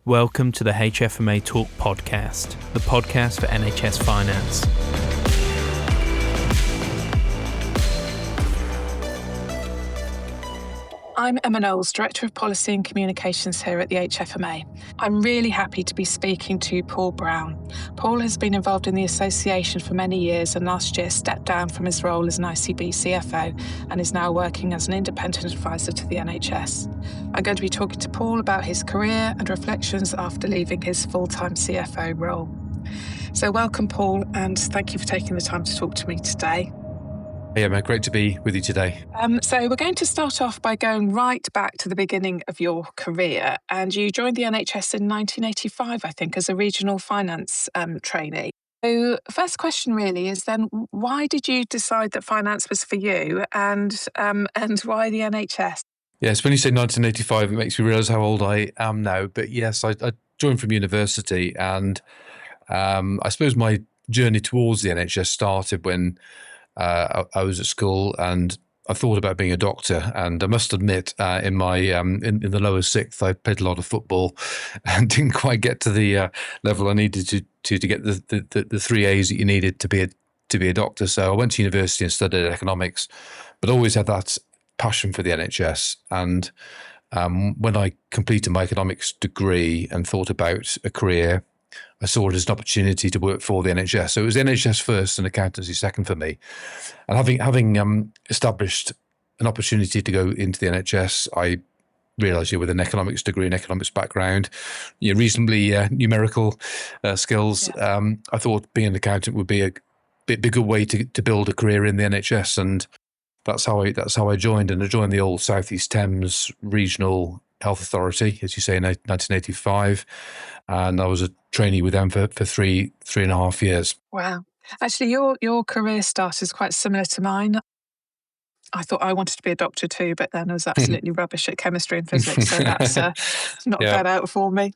Welcome to the HFMA Talk podcast, the podcast for NHS finance. I'm Emma Knowles, Director of Policy and Communications here at the HFMA. I'm really happy to be speaking to Paul Brown. Paul has been involved in the association for many years and last year stepped down from his role as an ICB CFO and is now working as an independent advisor to the NHS. I'm going to be talking to Paul about his career and reflections after leaving his full-time CFO role. So welcome, Paul, and thank you for taking the time to talk to me today. Hey Emma, great to be with you today. So we're going to start off by going right back to the beginning of your career, and you joined the NHS in 1985, I think, as a regional finance trainee. So first question really is then, why did you decide that finance was for you, and why the NHS? Yes, when you say 1985, it makes me realise how old I am now. But yes, I joined from university, and I suppose my journey towards the NHS started when I was at school and I thought about being a doctor. And I must admit, in my in the lower sixth, I played a lot of football and didn't quite get to the level I needed to get the 3 A's that you needed to be a doctor. So I went to university and studied economics, but always had that passion for the NHS. And when I completed my economics degree and thought about a career, I saw it as an opportunity to work for the NHS. So it was the NHS first and accountancy second for me. And having established an opportunity to go into the NHS, I realised with an economics degree and economics background, reasonably numerical skills, I thought being an accountant would be a good way to build a career in the NHS. And that's how I joined. And I joined the old South East Thames Regional Health Authority, as you say, in 1985. And I was a trainee with them for three and a half years. Wow. Actually, your career start is quite similar to mine. I thought I wanted to be a doctor too, but then I was absolutely rubbish at chemistry and physics, so that's not got out for me.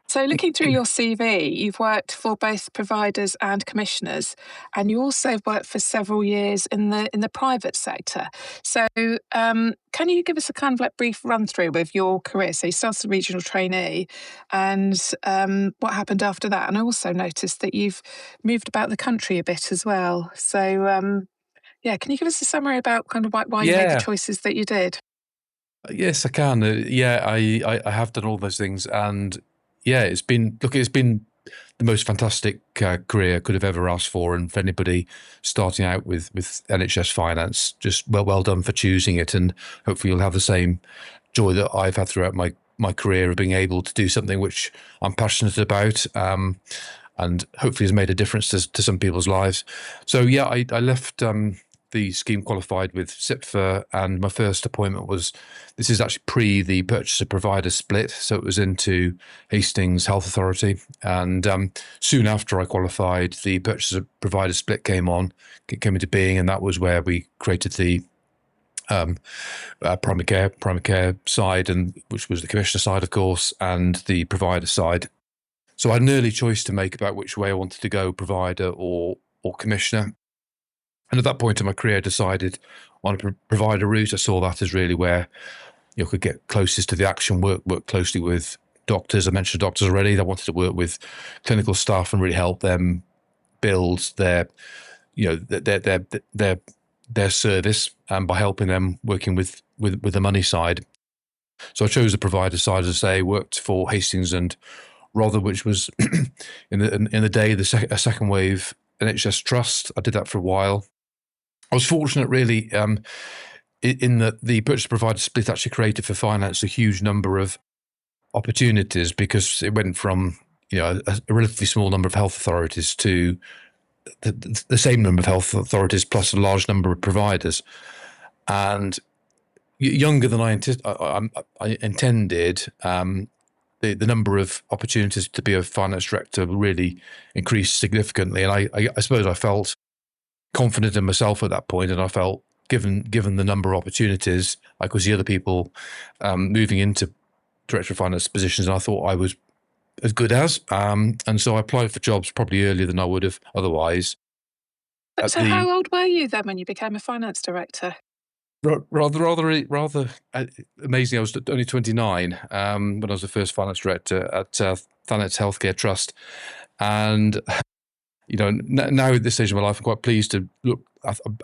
So looking through your CV, you've worked for both providers and commissioners, and you also worked for several years in the private sector. So can you give us a kind of like brief run through of your career? So you started as a regional trainee, and what happened after that? And I also noticed that you've moved about the country a bit as well. So can you give us a summary about kind of why you made the choices that you did? Yes, I can. I have done all those things, and it's been the most fantastic career I could have ever asked for. And for anybody starting out with NHS finance, just well done for choosing it. And hopefully you'll have the same joy that I've had throughout my career of being able to do something which I'm passionate about, and hopefully has made a difference to some people's lives. So I left the scheme qualified with CFO, and my first appointment this is actually pre the purchaser provider split, so it was into Hastings Health Authority, and soon after I qualified, the purchaser provider split came into being, and that was where we created the primary care side, and which was the commissioner side, of course, and the provider side. So I had an early choice to make about which way I wanted to go, provider or commissioner. And at that point in my career, I decided on a provider route. I saw that as really where you could get closest to the action, work closely with doctors. I mentioned doctors already. I wanted to work with clinical staff and really help them build their service, and by helping them working with the money side. So I chose the provider side, as I say, worked for Hastings and Rother, which was in the day a second wave NHS trust. I did that for a while. I was fortunate, really, in that the purchase provider split actually created for finance a huge number of opportunities, because it went from a relatively small number of health authorities to the same number of health authorities plus a large number of providers. And younger than I intended, the number of opportunities to be a finance director really increased significantly. And I suppose I felt confident in myself at that point, and I felt given the number of opportunities, I could see other people moving into director of finance positions, and I thought I was as good as. And so I applied for jobs probably earlier than I would have otherwise. So how old were you then when you became a finance director? Rather amazing. I was only 29 when I was the first finance director at Thanet Healthcare Trust, and now at this stage of my life, I'm quite pleased to look.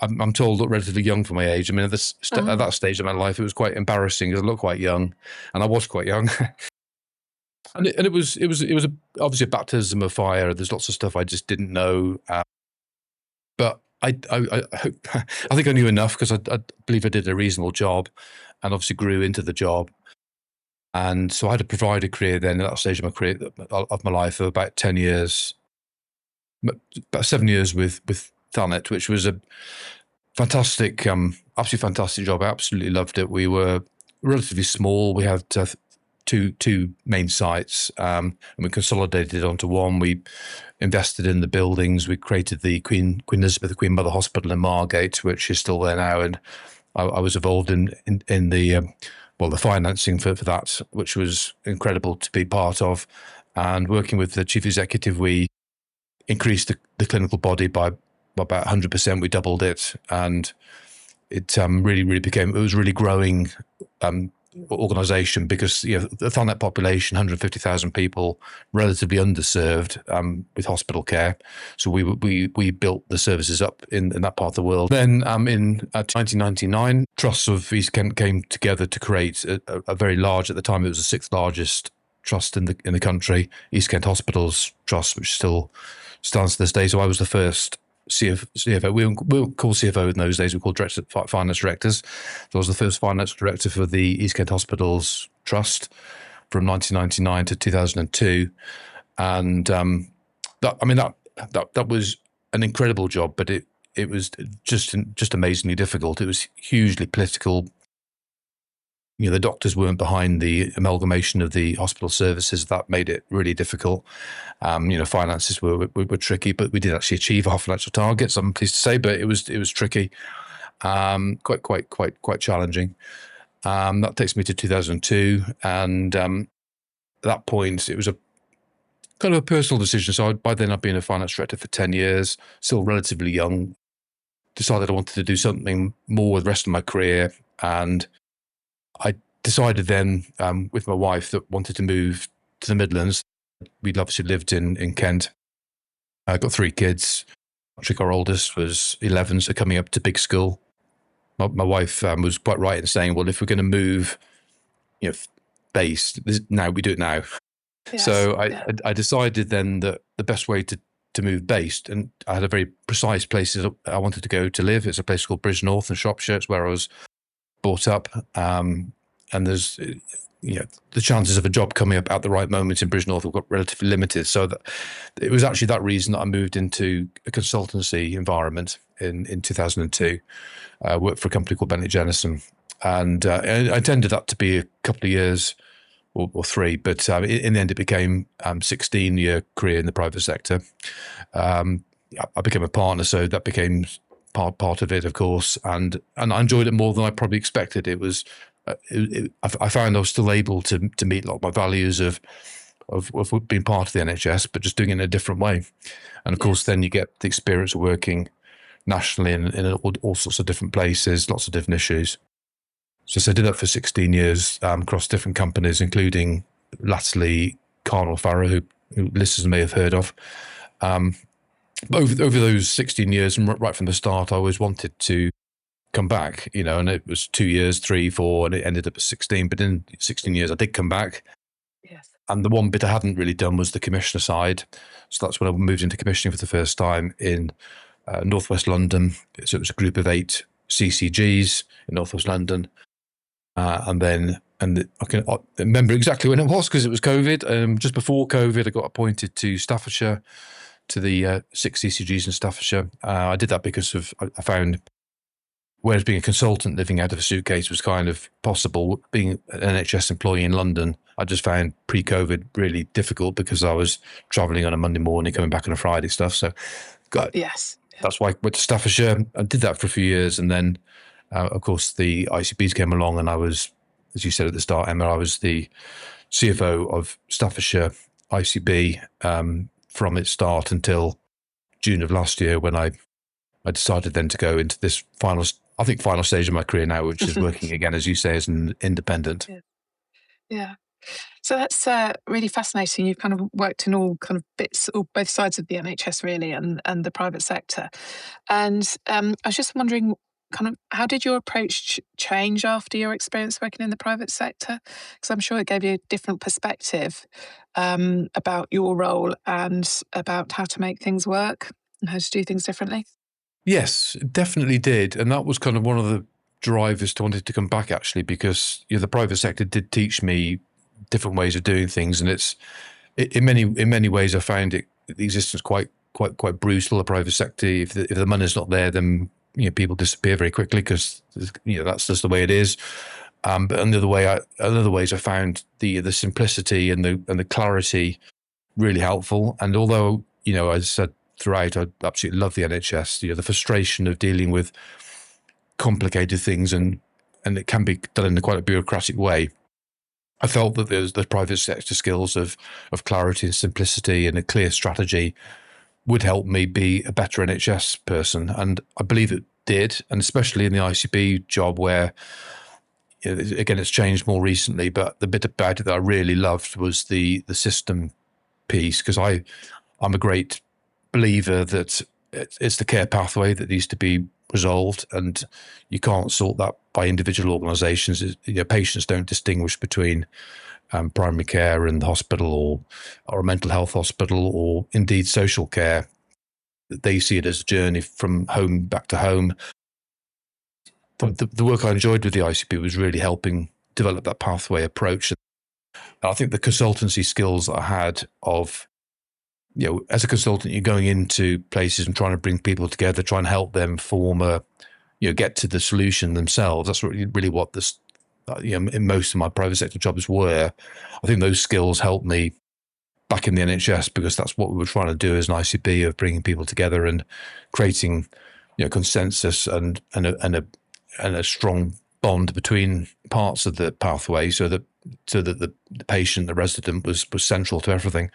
I'm told look relatively young for my age. I mean, at that stage of my life, it was quite embarrassing because I looked quite young, and I was quite young. And it was obviously a baptism of fire. There's lots of stuff I just didn't know, but I hope, I think I knew enough because I believe I did a reasonable job, and obviously grew into the job. And so I had to provide a career then at that stage of my life for about 10 years, about 7 years with Thanet, which was a fantastic, absolutely fantastic job. I absolutely loved it. We were relatively small. We had two main sites, and we consolidated onto one. We invested in the buildings. We created the Queen Elizabeth, the Queen Mother Hospital in Margate, which is still there now. And I was involved in the financing for that, which was incredible to be part of. And working with the chief executive, we increased the clinical body by about 100%. We doubled it, and it really became. It was really growing organisation because the Thanet population, 150,000 people, relatively underserved with hospital care. So we built the services up in that part of the world. Then in 1999, trusts of East Kent came together to create a very large, at the time it was the 6th largest trust in the country, East Kent Hospitals Trust, which still stands to this day. So I was the first CFO. We weren't called CFO in those days. We were called finance directors. So I was the first finance director for the East Kent Hospitals Trust from 1999 to 2002, and that was an incredible job. But it was just amazingly difficult. It was hugely political. The doctors weren't behind the amalgamation of the hospital services. That made it really difficult. Finances were tricky, but we did actually achieve our financial targets, I'm pleased to say, but it was tricky, quite challenging. That takes me to 2002. And at that point, it was a kind of a personal decision. So by then I'd been a finance director for 10 years, still relatively young, decided I wanted to do something more with the rest of my career. And I decided then with my wife that wanted to move to the Midlands. We'd obviously lived in Kent. I got 3 kids. Patrick, our oldest, was 11, so coming up to big school. My wife was quite right in saying, well, if we're going to move, based, now we do it now. Yes, so I decided then that the best way to move based, and I had a very precise place I wanted to go to live. It's a place called Bridgnorth in Shropshire. It's where I was brought up. And there's, the chances of a job coming up at the right moment in Bridgnorth have got relatively limited. So it was actually that reason that I moved into a consultancy environment in 2002. I worked for a company called Bennett Jennison, and I intended that to be a couple of years or 3, but in the end it became 16-year career in the private sector. I became a partner, so that became part of it, of course, and I enjoyed it more than I probably expected. It was. I found I was still able to meet a lot of my values of being part of the NHS, but just doing it in a different way. And of course, then you get the experience of working nationally in all sorts of different places, lots of different issues. So I did that for 16 years across different companies, including latterly Carnell Farrow, who listeners may have heard of. Over those 16 years, and right from the start, I always wanted to come back, and it was 2 years, 3, 4, and it ended up at 16. But in 16 years, I did come back. Yes. And the one bit I hadn't really done was the commissioner side. So that's when I moved into commissioning for the first time in Northwest London. So it was a group of 8 CCGs in Northwest London. I can remember exactly when it was because it was COVID. Just before COVID, I got appointed to Staffordshire, to the 6 CCGs in Staffordshire. I did that because I found, whereas being a consultant living out of a suitcase was kind of possible, being an NHS employee in London, I just found pre-COVID really difficult because I was travelling on a Monday morning, coming back on a Friday stuff. So that's why I went to Staffordshire. I did that for a few years. And then, of course, the ICBs came along and I was, as you said at the start, Emma, I was the CFO of Staffordshire ICB from its start until June of last year, when I decided then to go into this final I think, final stage of my career now, which is working again, as you say, as an independent. Yeah. So that's really fascinating. You've kind of worked in all kind of bits, or both sides of the NHS really, and the private sector. And I was just wondering, kind of, how did your approach change after your experience working in the private sector? Because I'm sure it gave you a different perspective about your role and about how to make things work and how to do things differently. Yes, it definitely did. And that was kind of one of the drivers to wanting to come back, actually, because the private sector did teach me different ways of doing things. And in many ways, I found the existence quite brutal. The private sector, if the money's not there, then people disappear very quickly, because that's just the way it is. But another ways, I found the simplicity and the clarity really helpful. And although as I said throughout, I absolutely love the NHS. The frustration of dealing with complicated things, and it can be done in quite a bureaucratic way. I felt that there's the private sector skills of clarity and simplicity and a clear strategy would help me be a better NHS person, and I believe it did. And especially in the ICB job, where again, it's changed more recently, but the bit about it that I really loved was the system piece, because I'm a great believer that it's the care pathway that needs to be resolved, and you can't sort that by individual organisations. Patients don't distinguish between primary care and the hospital, or a mental health hospital, or indeed social care. They see it as a journey from home back to home. The work I enjoyed with the ICP was really helping develop that pathway approach. And I think the consultancy skills that I had of, as a consultant, you're going into places and trying to bring people together, trying to help them get to the solution themselves. That's really what this, in most of my private sector jobs were. I think those skills helped me back in the NHS, because that's what we were trying to do as an ICB, of bringing people together and creating, consensus and a strong bond between parts of the pathway, so that the patient, the resident, was central to everything.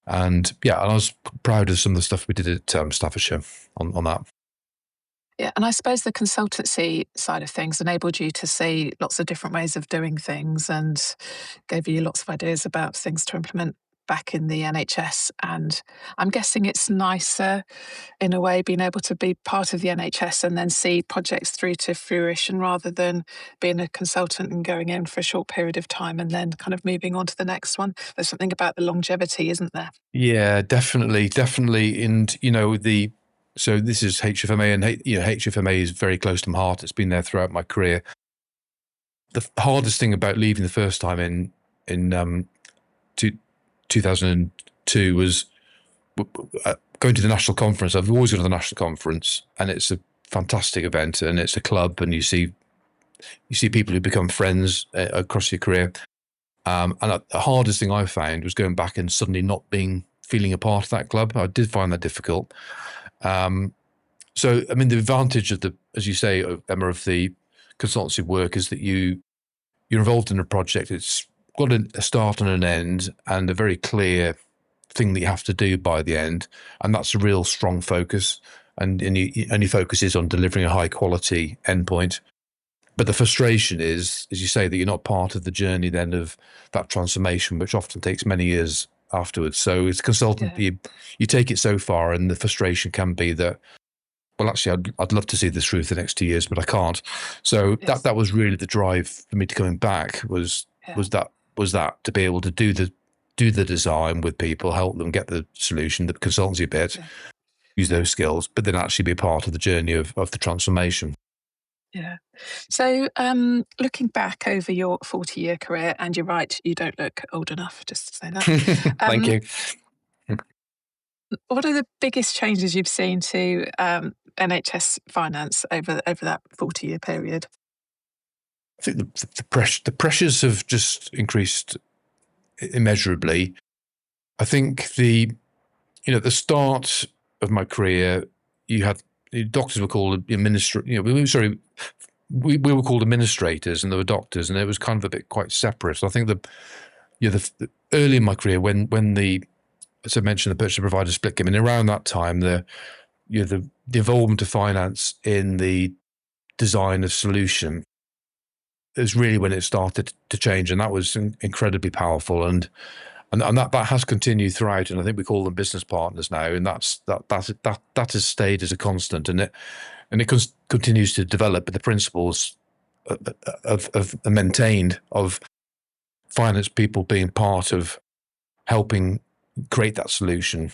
And I was proud of some of the stuff we did at Staffordshire on that. Yeah, and I suppose the consultancy side of things enabled you to see lots of different ways of doing things, and gave you lots of ideas about things to implement back in the NHS. And I'm guessing it's nicer in a way being able to be part of the NHS and then see projects through to fruition, rather than being a consultant and going in for a short period of time and then kind of moving on to the next one. There's something about the longevity, isn't there? Yeah, definitely. And so this is HFMA, and HFMA is very close to my heart. It's been there throughout my career. The hardest thing about leaving the first time in 2002 was going to the national conference. I've always gone to the national conference, and it's a fantastic event, and it's a club, and you see people who become friends across your career. And the hardest thing I found was going back and suddenly not feeling a part of that club. I did find that difficult. So, I mean, the advantage of as you say, Emma, of the consultancy work is that you're involved in a project. It's got a start and an end, and a very clear thing that you have to do by the end. And that's a real strong focus. And your focus is on delivering a high quality endpoint. But the frustration is, as you say, that you're not part of the journey then of that transformation, which often takes many years afterwards. So as a consultant, you take it so far, and the frustration can be that, well, actually, I'd love to see this through for the next 2 years, but I can't. So that was really the drive for me to coming back, was that to be able to do the design with people, help them get the solution, the consultancy bit, use those skills, but then actually be part of the journey of the transformation. Yeah. So looking back over your 40-year career, and you're right, you don't look old enough, just to say that. Thank you. What are the biggest changes you've seen to NHS finance over that 40-year period? I think the pressures have just increased immeasurably. I think the start of my career, you had doctors were called we were called administrators, and there were doctors, and it was kind of a bit quite separate. So I think the early in my career, when as I mentioned, the purchase provider split came in, around that time, the involvement of finance in the design of solution is really when it started to change, and that was incredibly powerful. And that has continued throughout. And I think we call them business partners now, and that has stayed as a constant, and it continues to develop. But the principles of maintained of finance people being part of helping create that solution,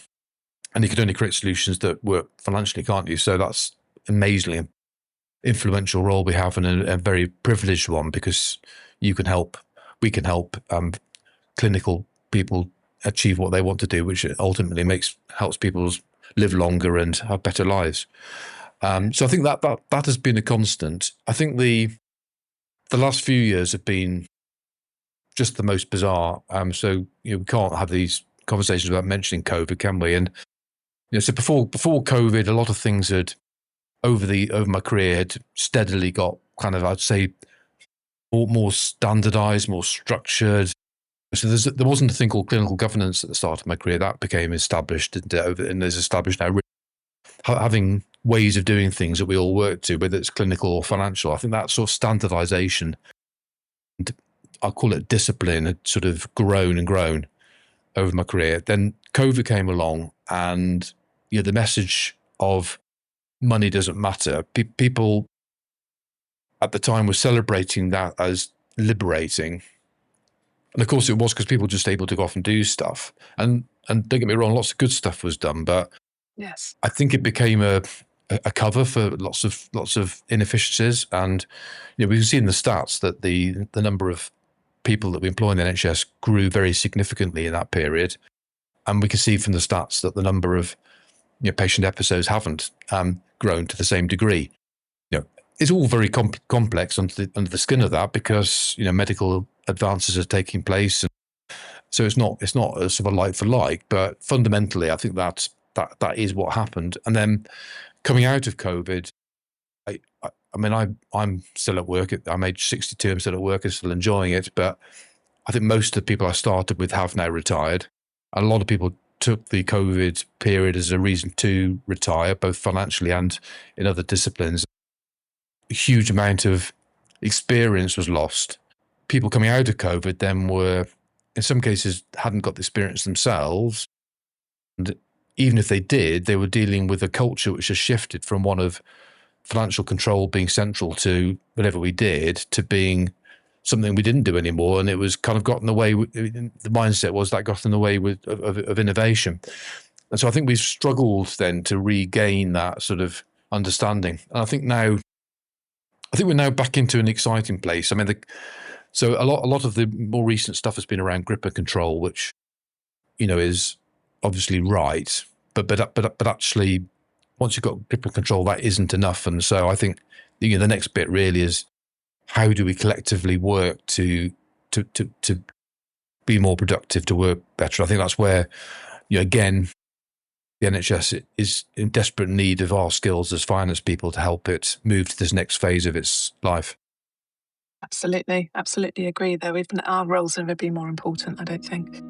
and you can only create solutions that work financially, can't you? So that's amazingly influential role we have, and a very privileged one, because we can help clinical people achieve what they want to do, which ultimately helps people live longer and have better lives. So I think that has been a constant. I think the last few years have been just the most bizarre. So we can't have these conversations without mentioning COVID, can we? And so before COVID, a lot of things had over my career had steadily got kind of, I'd say, more standardized, more structured. So there wasn't a thing called clinical governance at the start of my career. That became established, and is established now. Having ways of doing things that we all work to, whether it's clinical or financial. I think that sort of standardization, and I'll call it discipline, had sort of grown and grown over my career. Then COVID came along, and the message of money doesn't matter. People at the time were celebrating that as liberating. And of course it was, because people were just able to go off and do stuff. And don't get me wrong, lots of good stuff was done, but yes, I think it became a cover for lots of inefficiencies. And we can see in the stats that the number of people that we employ in the NHS grew very significantly in that period. And we can see from the stats that the number of patient episodes haven't grown to the same degree. It's all very complex under the skin of that, because medical advances are taking place, and so it's not a sort of like for like. But fundamentally, I think that is what happened. And then coming out of COVID, I mean, I'm still at work. I'm age 62. I'm still at work and still enjoying it. But I think most of the people I started with have now retired. A lot of people took the COVID period as a reason to retire, both financially and in other disciplines. A huge amount of experience was lost. People coming out of COVID then were, in some cases, hadn't got the experience themselves. And even if they did, they were dealing with a culture which has shifted from one of financial control being central to whatever we did, to being something we didn't do anymore. And it was kind of got in the way, the mindset was that got in the way of innovation. And so I think we've struggled then to regain that sort of understanding. And I think we're now back into an exciting place. I mean, so a lot of the more recent stuff has been around grip and control, which is obviously right, but actually, once you've got grip and control, that isn't enough. And so I think the next bit really is, how do we collectively work to be more productive, to work better? I think that's where again, the NHS is in desperate need of our skills as finance people to help it move to this next phase of its life. absolutely agree. Though our roles have never been more important, I don't think.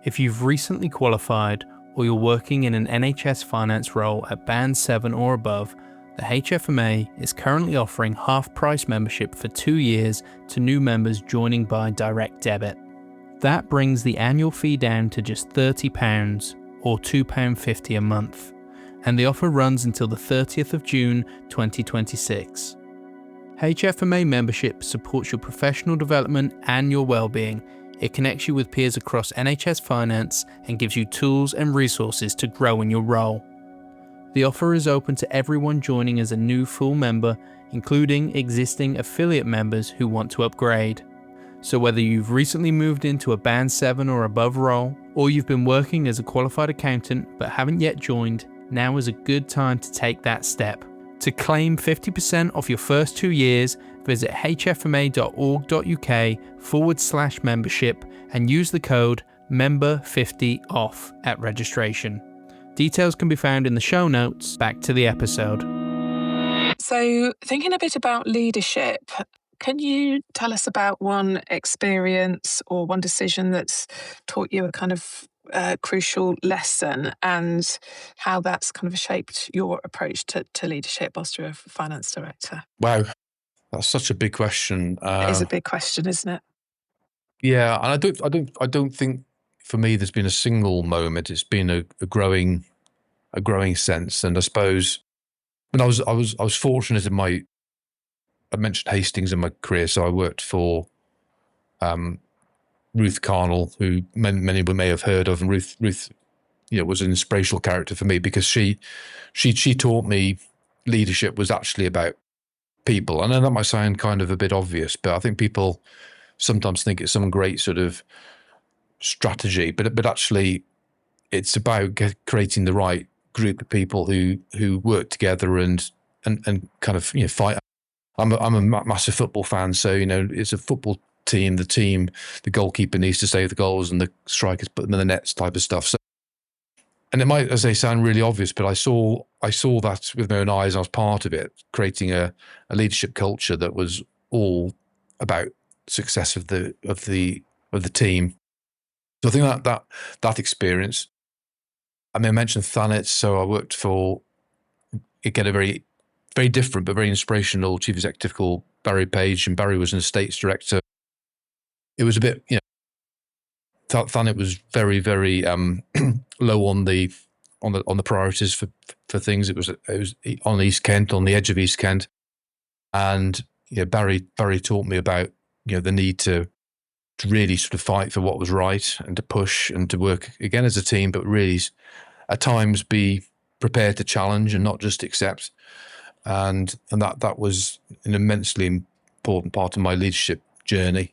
If you've recently qualified, or you're working in an NHS finance role at Band 7 or above, the HFMA is currently offering half-price membership for 2 years to new members joining by direct debit. That brings the annual fee down to just £30 or £2.50 a month, and the offer runs until the 30th of June 2026. HFMA membership supports your professional development and your well-being. It connects you with peers across NHS finance and gives you tools and resources to grow in your role. The offer is open to everyone joining as a new full member, including existing affiliate members who want to upgrade. So whether you've recently moved into a Band 7 or above role, or you've been working as a qualified accountant but haven't yet joined, now is a good time to take that step. To claim 50% off your first 2 years, visit hfma.org.uk/membership and use the code MEMBER50OFF at registration. Details can be found in the show notes. Back to the episode. So, thinking a bit about leadership, can you tell us about one experience or one decision that's taught you a kind of crucial lesson, and how that's kind of shaped your approach to leadership whilst you're a finance director? Wow, that's such a big question. It is a big question, isn't it? Yeah, and I don't think for me there's been a single moment. It's been a growing sense, and I suppose when I was fortunate in I mentioned Hastings in my career, so I worked for Ruth Carnell, who many may have heard of, and Ruth, was an inspirational character for me because she taught me leadership was actually about people. I know that might sound kind of a bit obvious, but I think people sometimes think it's some great sort of strategy, but actually it's about creating the right group of people who work together and kind of fight. I'm a massive football fan, so it's a football team. The goalkeeper needs to save the goals, and the strikers put them in the nets, type of stuff. So, and it might, as they sound, really obvious, but I saw that with my own eyes. I was part of it, creating a leadership culture that was all about success of the team. So I think that experience. I mean, I mentioned Thanet, so I worked for, again, a very, very different but very inspirational chief executive called Barry Page, and Barry was an estates director. It was a bit, Thanet was very, very low on the priorities for things. It was on East Kent, on the edge of East Kent, and Barry taught me about the need to really sort of fight for what was right and to push and to work again as a team, but really at times be prepared to challenge and not just accept. And that was an immensely important part of my leadership journey.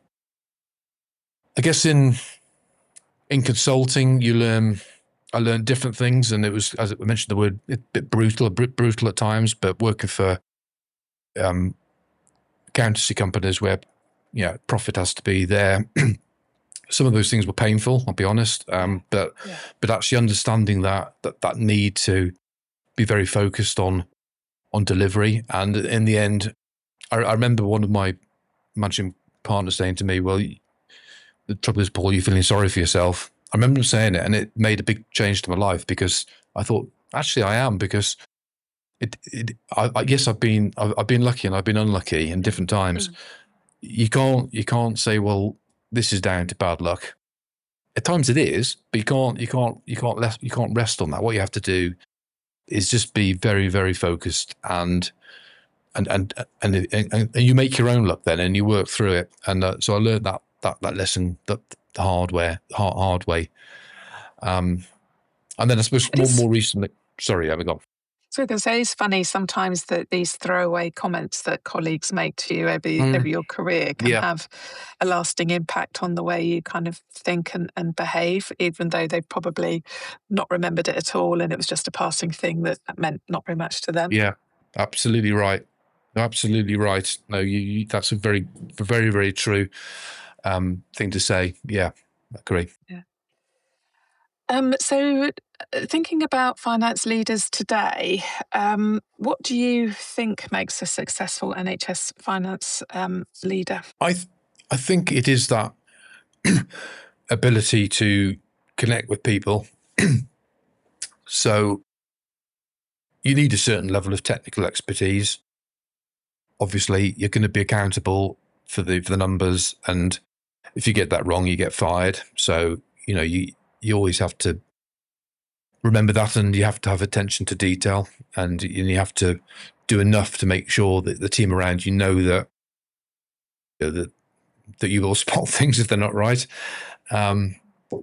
I guess in consulting, I learned different things, and it was, as I mentioned, the word a bit brutal at times, but working for accountancy companies where profit has to be there. Some of those things were painful, I'll be honest, but actually understanding that need to be very focused on delivery. And in the end, I remember one of my managing partners saying to me, "Well, the trouble is, Paul, you're feeling sorry for yourself." I remember him saying it, and it made a big change to my life, because I thought, actually, I am, because yes, I've been lucky and I've been unlucky in different times. You can't say, well, this is down to bad luck. At times it is, but you can't rest on that. What you have to do is just be very, very focused, and you make your own luck then, and you work through it. And so I learned that lesson the hard way. And then I suppose more recently. Sorry, I got. So I was going to say, it's funny sometimes that these throwaway comments that colleagues make to you over your career can have a lasting impact on the way you kind of think and behave, even though they've probably not remembered it at all, and it was just a passing thing that meant not very much to them. Yeah, absolutely right. Absolutely right. No, that's a very, very, very true thing to say. Yeah, I agree. Yeah. So thinking about finance leaders today, what do you think makes a successful NHS finance leader? I think it is that ability to connect with people. So you need a certain level of technical expertise. Obviously, you're going to be accountable for the numbers, and if you get that wrong, you get fired. So you always have to remember that, and you have to have attention to detail, and you have to do enough to make sure that the team around you know that that you will spot things if they're not right. But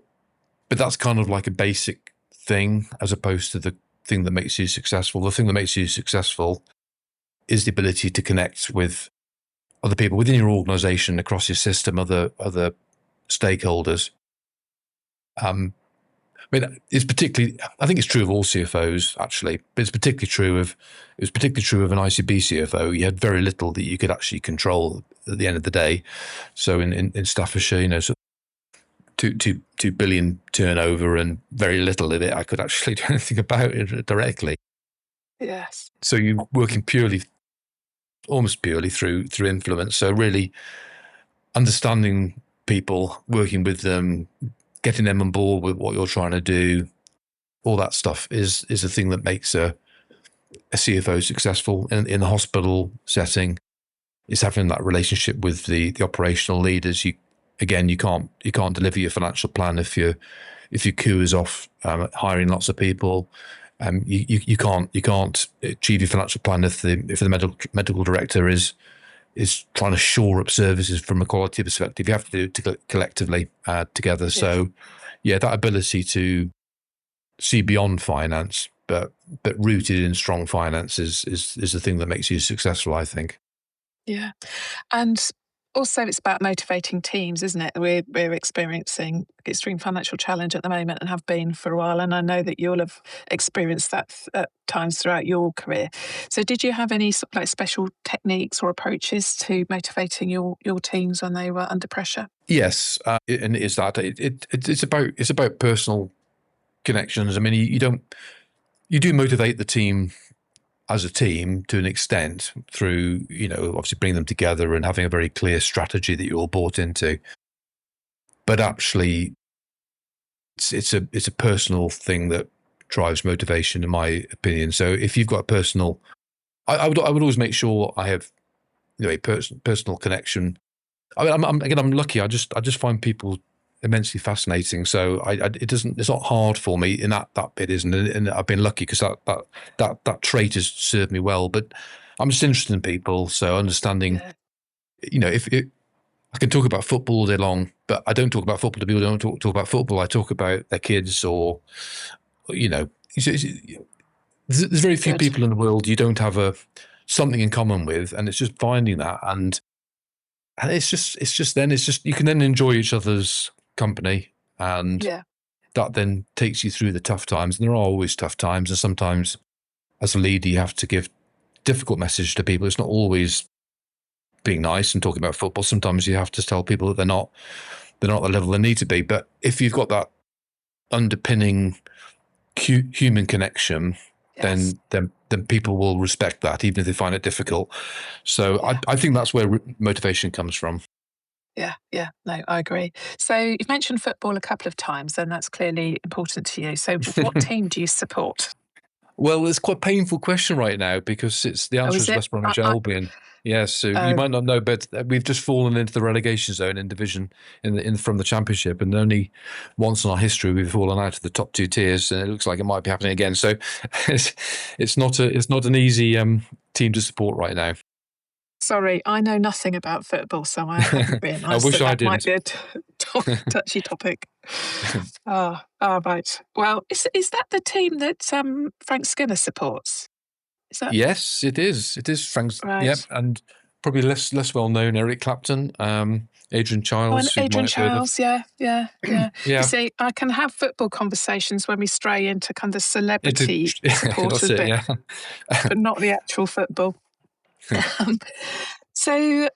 that's kind of like a basic thing, as opposed to the thing that makes you successful. The thing that makes you successful is the ability to connect with other people within your organization, across your system, other stakeholders. I mean, it's particularly, I think it's true of all CFOs, actually, but it was particularly true of an ICB CFO. You had very little that you could actually control at the end of the day. So in Staffordshire, so 2 billion turnover, and very little of it I could actually do anything about it directly. Yes. So you're working almost purely through influence. So really understanding people, working with them, getting them on board with what you're trying to do, all that stuff is the thing that makes a CFO successful in the hospital setting. Is having that relationship with the operational leaders. You can't deliver your financial plan if your coup is off hiring lots of people. You can't achieve your financial plan if the medical director is trying to shore up services from a quality perspective. You have to do it collectively together. Yes. So, yeah, that ability to see beyond finance, but rooted in strong finance is the thing that makes you successful, I think. Yeah, and also it's about motivating teams, isn't it? We're experiencing extreme financial challenge at the moment and have been for a while, and I know that you'll have experienced that at times throughout your career. So did you have any sort of like special techniques or approaches to motivating your teams when they were under pressure? Yes, and it's about personal connections. I mean, you do motivate the team as a team to an extent through, obviously bringing them together and having a very clear strategy that you're all bought into. But actually, it's a personal thing that drives motivation, in my opinion. So if you've got a personal, I would always make sure I have a personal connection. I mean, I'm lucky. I just find people immensely fascinating. So it's not hard for me in that bit, isn't it? And I've been lucky because that trait has served me well. But I'm just interested in people, so understanding, if I can talk about football all day long, but I don't talk about football to people who don't talk about football. I talk about their kids, or there's very few people in the world you don't have something in common with, and it's just finding that, and it's just you can then enjoy each other's company, and that then takes you through the tough times. And there are always tough times, and sometimes as a leader you have to give difficult message to people. It's not always being nice and talking about football. Sometimes you have to tell people that they're not the level they need to be. But if you've got that underpinning human connection, then people will respect that, even if they find it difficult. So I think that's where motivation comes from. Yeah, no, I agree. So you've mentioned football a couple of times, and that's clearly important to you. So what team do you support? Well, it's quite a painful question right now because the answer is West Bromwich Albion. Yes, so you might not know, but we've just fallen into the relegation zone in division from the Championship, and only once in our history we've fallen out of the top two tiers, and it looks like it might be happening again. So it's not an easy team to support right now. Sorry, I know nothing about football, so I haven't realised that might be a touchy topic. Right. Well, is that the team that Frank Skinner supports? Is that? Yes, it is. It is Frank's. Right. Yep, and probably less well known Eric Clapton, Adrian Chiles. Adrian Chiles, yeah. You see, I can have football conversations when we stray into kind of celebrity supporters, but not the actual football. So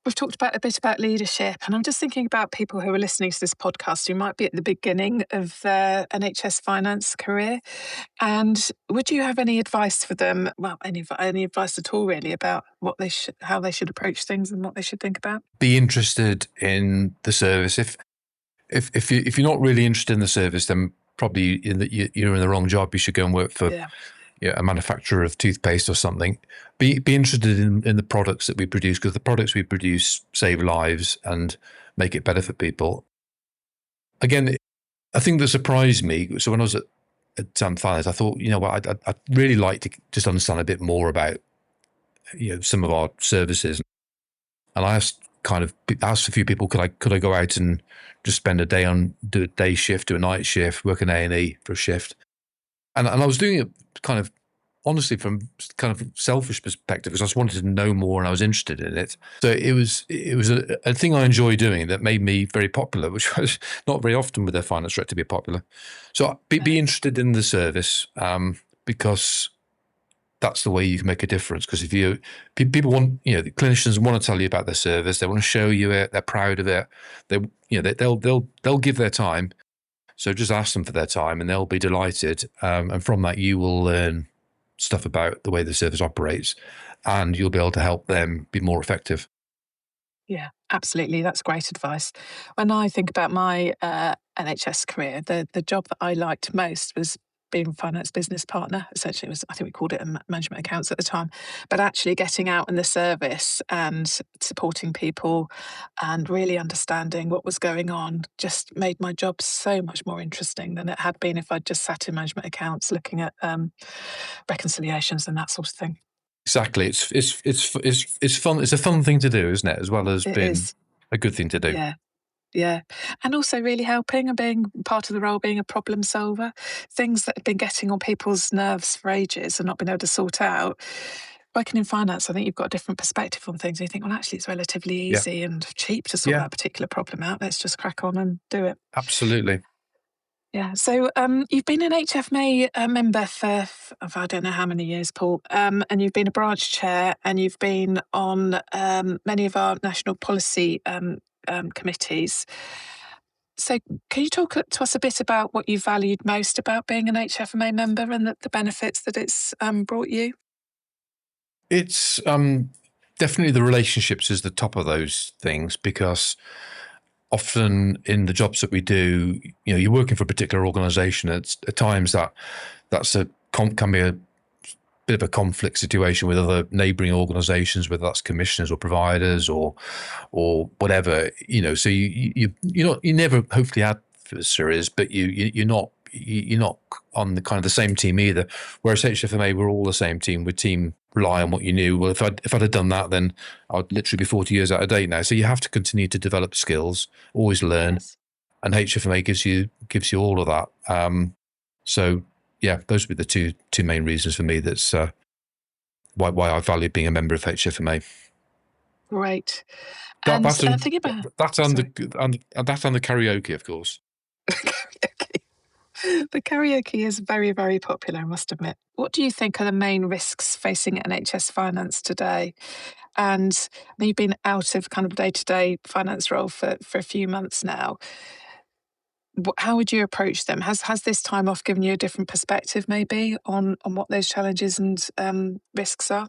we've talked a bit about leadership, and I'm just thinking about people who are listening to this podcast who might be at the beginning of their NHS finance career. And would you have any advice for them? Well, any advice at all, really, about how they should approach things and what they should think about? Be interested in the service. If you're not really interested in the service, then probably you're in the wrong job. You should go and work for a manufacturer of toothpaste or something. Be interested in the products that we produce, because the products we produce save lives and make it better for people. Again, a thing that surprised me, so when I was at finance, I thought, I'd really like to just understand a bit more about some of our services. And I asked a few people, could I go out and just spend a day do a day shift, do a night shift, work an A&E for a shift. And I was doing it kind of honestly from kind of selfish perspective, because I just wanted to know more and I was interested in it. So it was a thing I enjoy doing that made me very popular, which was not very often with their finance director to be popular. So be interested in the service, because that's the way you can make a difference. Because if people want, the clinicians want to tell you about their service, they want to show you it, they're proud of it, they'll give their time. So just ask them for their time and they'll be delighted. And from that, you will learn stuff about the way the service operates, and you'll be able to help them be more effective. Yeah, absolutely. That's great advice. When I think about my NHS career, the job that I liked most was being finance business partner. Essentially, it was, I think we called it management accounts at the time, but actually getting out in the service and supporting people and really understanding what was going on just made my job so much more interesting than it had been if I'd just sat in management accounts looking at reconciliations and that sort of thing. Exactly. It's fun. It's a fun thing to do, isn't it? As well as It being is. a good thing to do. Yeah. Yeah. And also really helping and being part of the role, being a problem solver. Things that have been getting on people's nerves for ages and not been able to sort out. Working in finance, I think you've got a different perspective on things. You think, well, actually, it's relatively Yeah. easy and cheap to sort Yeah. that particular problem out. Let's just crack on and do it. Absolutely. Yeah. So you've been an HFMA member for I don't know how many years, Paul, and you've been a branch chair and you've been on many of our national policy committees. So can you talk to us a bit about what you valued most about being an HFMA member and the benefits that it's brought you? It's definitely the relationships is the top of those things, because often in the jobs that we do, you're working for a particular organisation. At times can be a bit of a conflict situation with other neighbouring organisations, whether that's commissioners or providers or whatever. So you never hopefully adversaries, but you're not on the kind of the same team either. Whereas HFMA, we're all the same team. We're team rely on what you knew. Well, if I'd have done that, then I'd literally be 40 years out of date now. So you have to continue to develop skills, always learn, Yes. and HFMA gives you all of that. So yeah, those would be the two main reasons for me. That's why I value being a member of HFMA. Great. That, And that's a, thinking about that's under sorry. and that's under karaoke, of course. Karaoke. The karaoke is very, very popular, I must admit. What do you think are the main risks facing NHS finance today? And you've been out of kind of day-to-day finance role for a few months now. How would you approach them? Has this time off given you a different perspective, maybe, on what those challenges and risks are?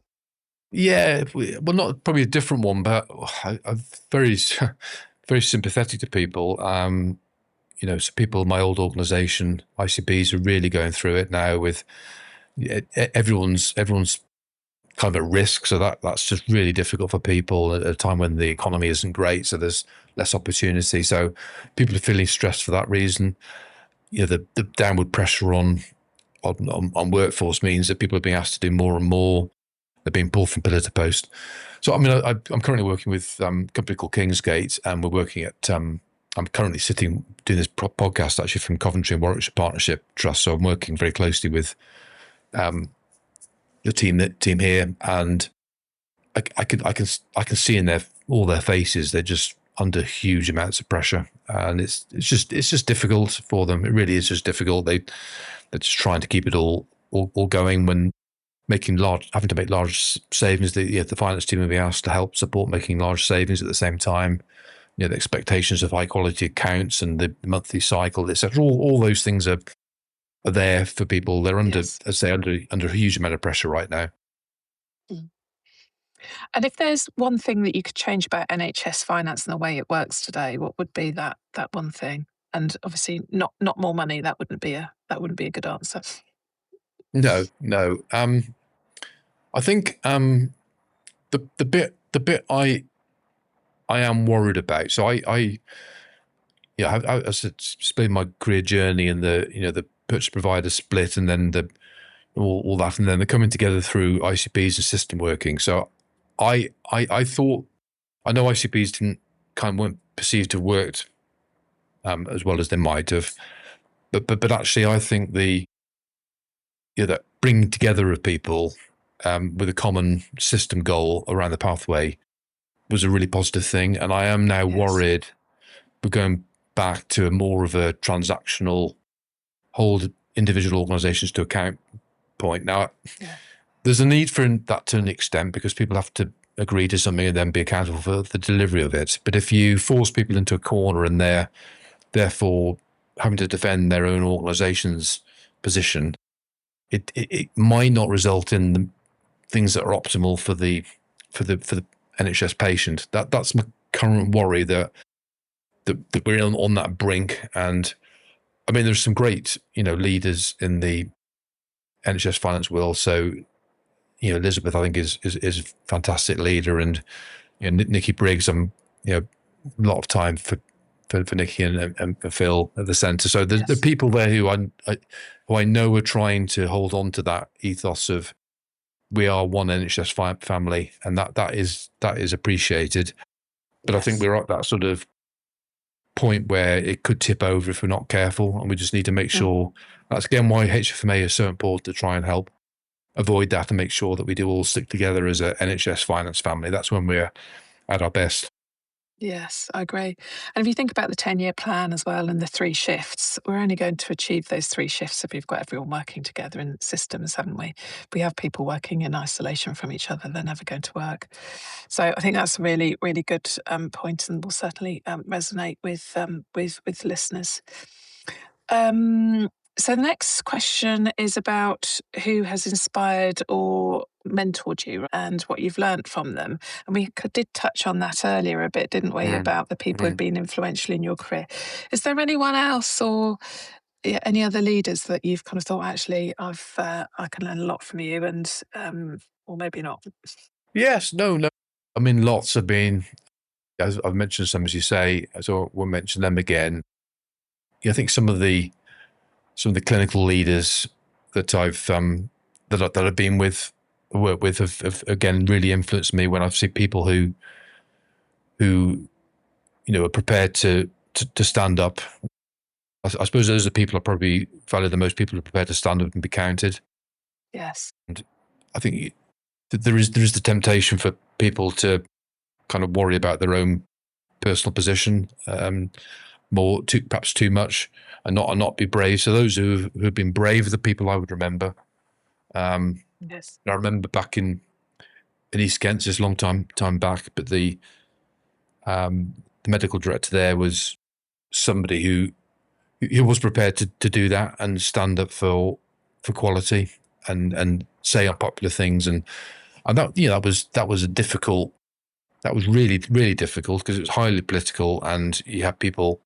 Yeah, well, not probably a different one, but I'm very very sympathetic to people. So people in my old organisation, ICBs, are really going through it now. With everyone's kind of at risk, so that's just really difficult for people at a time when the economy isn't great. So there's less opportunity. So people are feeling stressed for that reason. The downward pressure on workforce means that people are being asked to do more and more. They're being pulled from pillar to post. So I mean, I'm currently working with a company called Kingsgate, and we're working at. I'm currently doing this podcast actually from Coventry and Warwickshire Partnership Trust. So I'm working very closely with the team here, and I can see in all their faces they're just under huge amounts of pressure, and it's just difficult for them. It really is just difficult. They're just trying to keep it all going when having to make large savings. The finance team will be asked to help support making large savings at the same time. The expectations of high quality accounts and the monthly cycle, etc. All those things are there for people. They're under, Yes. as I say, under a huge amount of pressure right now. Mm. And if there's one thing that you could change about NHS finance and the way it works today, what would be that one thing? And obviously, not more money. That wouldn't be a good answer. No. I think the bit I am worried about. So I as it's explained my career journey and the purchase provider split, and then all that, and then they're coming together through ICPs and system working. So I thought, I know ICPs weren't perceived to have worked as well as they might have, but actually I think that bringing together of people with a common system goal around the pathway was a really positive thing. And I am now Yes. worried we're going back to a more of a transactional, hold individual organisations to account point. Now, Yeah. there's a need for that to an extent, because people have to agree to something and then be accountable for the delivery of it. But if you force people into a corner and they're therefore having to defend their own organisation's position, it might not result in the things that are optimal for the NHS patient. That's my current worry that we're on that brink. And I mean, there's some great, leaders in the NHS finance world. So, Elizabeth, I think is a fantastic leader, and Nikki Briggs. A lot of time for Nikki and for Phil at the centre. So there are people there who I know are trying to hold on to that ethos of we are one NHS family, and that is appreciated. But I think we're at that sort of point where it could tip over if we're not careful, and we just need to make sure. That's again why HFMA is so important, to try and help avoid that and make sure that we do all stick together as a NHS finance family. That's when we're at our best. Yes, I agree. And if you think about the 10-year plan as well and the 3 shifts, we're only going to achieve those 3 shifts if we've got everyone working together in systems, haven't we? If we have people working in isolation from each other, they're never going to work. So I think that's a really, really good point, and will certainly resonate with listeners. So the next question is about who has inspired or mentored you and what you've learned from them. And we did touch on that earlier a bit, didn't we, about the people who've been influential in your career. Is there anyone else or any other leaders that you've kind of thought, actually, I can learn a lot from you, and or maybe not? Yes, no. I mean, lots have been, as I've mentioned some, as you say, so we'll mention them again. I think some of the clinical leaders that I've that I've been with, worked with, have again really influenced me when I've seen people who are prepared to stand up. I suppose those are the people I probably value the most. People who are prepared to stand up and be counted. Yes. And I think there is the temptation for people to kind of worry about their own personal position perhaps too much, and not be brave. So those who have been brave are the people I would remember. Yes. I remember back in East Kent, this long time back, but the medical director there was somebody who was prepared to do that and stand up for quality and say unpopular things, and that that was a difficult. That was really, really difficult because it was highly political, and you have people.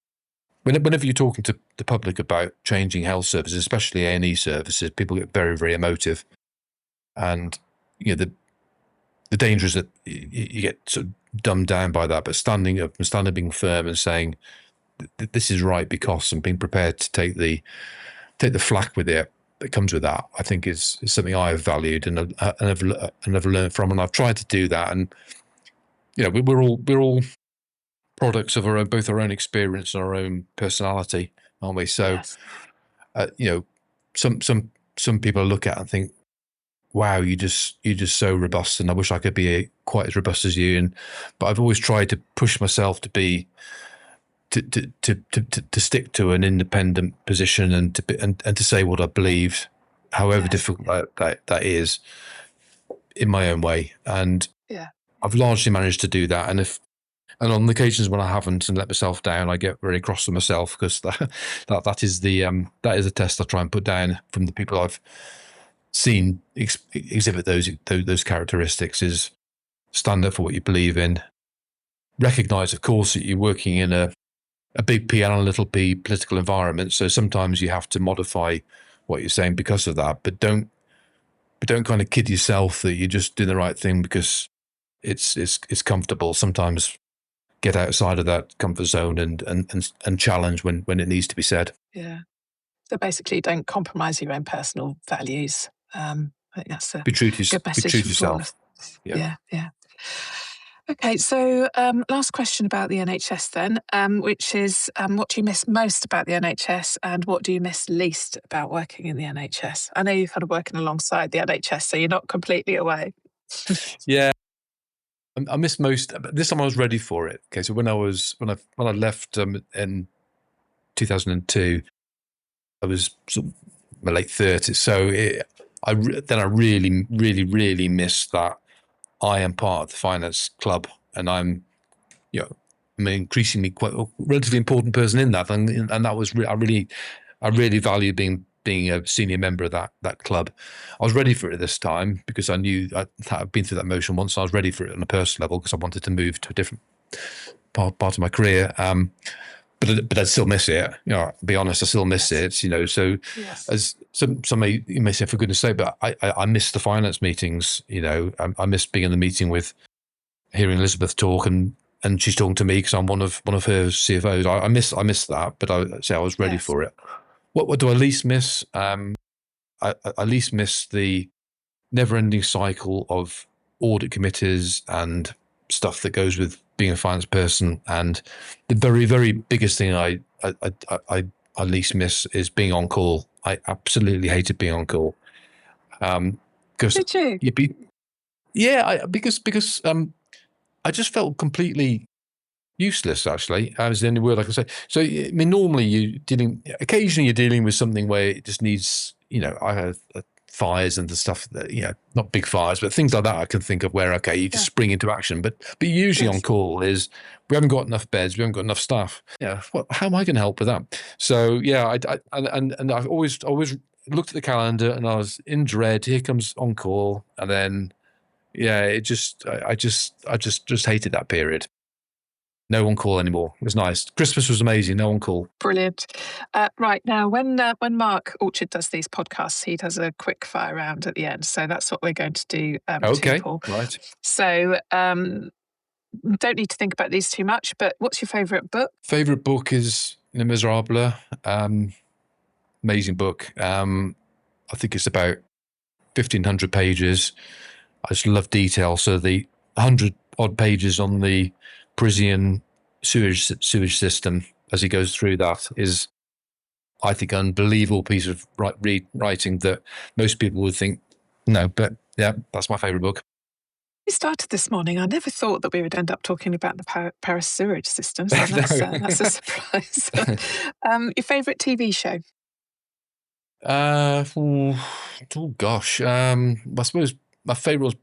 Whenever you're talking to the public about changing health services, especially A&E services, people get very, very emotive, and the danger is that you get sort of dumbed down by that. But standing up and being firm and saying this is right because, and being prepared to take the flack with it that comes with that, I think is something I have valued and I've learned from, and I've tried to do that. And we're all products of both our own experience and our own personality, aren't we? So, yes. Some people look at it and think, "Wow, you're just so robust," and I wish I could be quite as robust as you. But I've always tried to push myself to be to stick to an independent position and to say what I believe, however difficult that is, in my own way. And I've largely managed to do that. And on the occasions when I haven't and let myself down, I get very cross with myself, because that is a test I try and put down from the people I've seen exhibit those characteristics: is stand up for what you believe in, recognise, of course, that you're working in a big P and a little p political environment, so sometimes you have to modify what you're saying because of that, but don't kind of kid yourself that you're just doing the right thing because it's comfortable. Sometimes get outside of that comfort zone and challenge when it needs to be said. Yeah. So basically, don't compromise your own personal values. I think that's a Be true to good message. Be true to yourself. Yeah. Okay, so last question about the NHS then, which is what do you miss most about the NHS, and what do you miss least about working in the NHS? I know you're kind of working alongside the NHS, so you're not completely away. Yeah. I miss most. This time I was ready for it. Okay, so when I left in 2002, I was sort of my late 30s. So I really, really, really missed that I am part of the finance club, and I'm an increasingly quite a relatively important person in that, and that was I really value being a senior member of that club. I was ready for it this time because I knew I'd been through that motion once. So I was ready for it on a personal level because I wanted to move to a different part of my career. But I still miss it. To be honest, I still miss it. So as you may say, for goodness sake, but I miss the finance meetings. I miss being in the meeting with hearing Elizabeth talk and she's talking to me because I'm one of her CFOs. I miss that, but I was ready for it. What do I least miss? I least miss the never-ending cycle of audit committees and stuff that goes with being a finance person. And the very, very biggest thing I least miss is being on call. I absolutely hated being on call. Did you? Because I just felt completely useless. Actually, is the only word I can say. So I mean, normally occasionally you're dealing with something where it just needs, I have fires and the stuff that, not big fires, but things like that I can think of where, okay, you just spring into action. But usually on call is, we haven't got enough beds, we haven't got enough staff. How am I going to help with that? So and I've always looked at the calendar and I was in dread. Here comes on call, and then I just hated that period. No on call anymore. It was nice. Christmas was amazing. No on call. Brilliant. Right now, when Mark Orchard does these podcasts, he does a quick fire round at the end. So that's what we're going to do. Okay, Paul. right. So don't need to think about these too much. But what's your favourite book? Favorite book is Les Miserables. Amazing book. I think it's about 1,500 pages. I just love detail. So the 100 odd pages on the Parisian sewage system as he goes through that is, I think, an unbelievable piece of writing that most people would think no. But yeah, that's my favourite book. We started this morning. I never thought that we would end up talking about the Paris sewage system. So that's a surprise. Your favourite TV show? Oh gosh. I suppose my favourite was,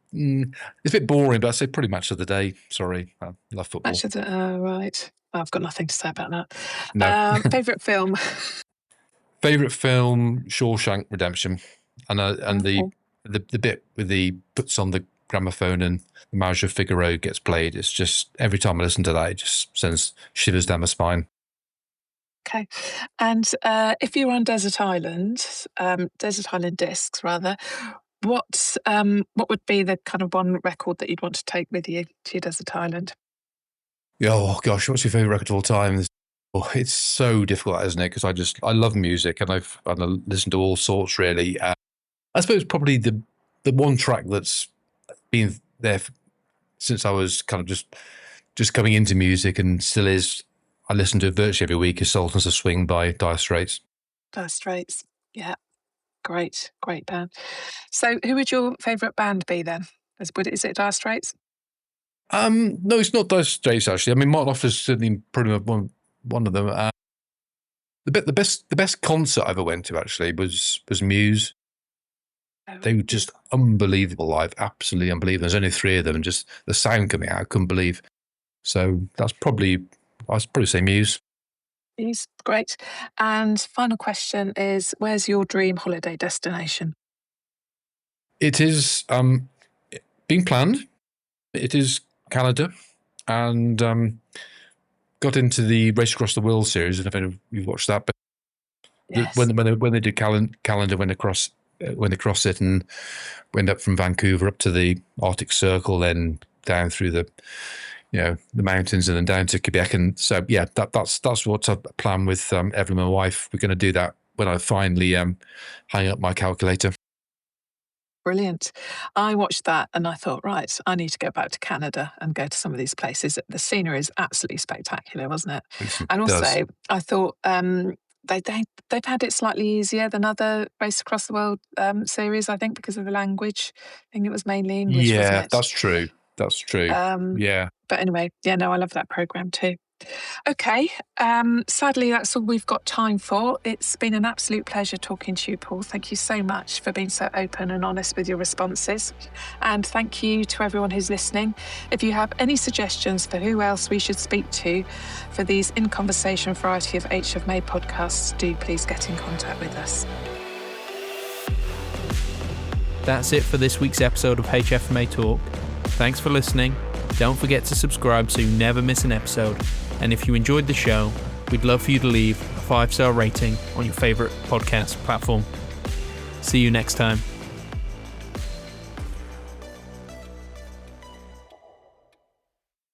it's a bit boring, but I'd say pretty Match of the Day. Sorry, I love football. Match of the right. I've got nothing to say about that. No. Favourite film? Favourite film, Shawshank Redemption, and the bit with the puts on the gramophone and the Marriage of Figaro gets played. It's just, every time I listen to that, it just sends shivers down my spine. Okay. And if you were on Desert Island Discs rather, what would be the kind of one record that you'd want to take with you to your desert island? Oh gosh, what's your favourite record of all time? It's so difficult, isn't it? Because I love music and I listen to all sorts really. I suppose probably the one track that's been there since I was kind of just coming into music and still is, I listen to it virtually every week, is Sultans of Swing by Dire Straits. Dire Straits, yeah. Great band. So who would your favourite band be then? Is it Dire Straits? No, it's not Dire Straits actually. I mean, Martin Offers certainly probably one of them. The best concert I ever went to actually was Muse. They were just unbelievable live, absolutely unbelievable. There's only 3 of them, and just the sound coming out, I couldn't believe. So I'd probably say Muse. Muse, great. And final question is, where's your dream holiday destination? It is being planned. It is Canada, and got into the Race Across the World series. I don't know if you've watched that, but yes. when they did calendar, went across it and went up from Vancouver up to the Arctic Circle, then down through the mountains and then down to Quebec. And so that's what I plan with Evelyn, my wife. We're going to do that when I finally hang up my calculator. Brilliant. I watched that and I thought, right, I need to go back to Canada and go to some of these places. The scenery is absolutely spectacular, wasn't it? And also, I thought they've had it slightly easier than other Race Across the World series, I think, because of the language. I think it was mainly English, wasn't it? That's true. But anyway, I love that programme too. Okay, sadly that's all we've got time for. It's been an absolute pleasure talking to you, Paul. Thank you so much for being so open and honest with your responses. And thank you to everyone who's listening. If you have any suggestions for who else we should speak to for these In Conversation variety of HFMA podcasts, do please get in contact with us. That's it for this week's episode of HFMA Talk. Thanks for listening. Don't forget to subscribe so you never miss an episode. And if you enjoyed the show, we'd love for you to leave a 5-star rating on your favorite podcast platform. See you next time.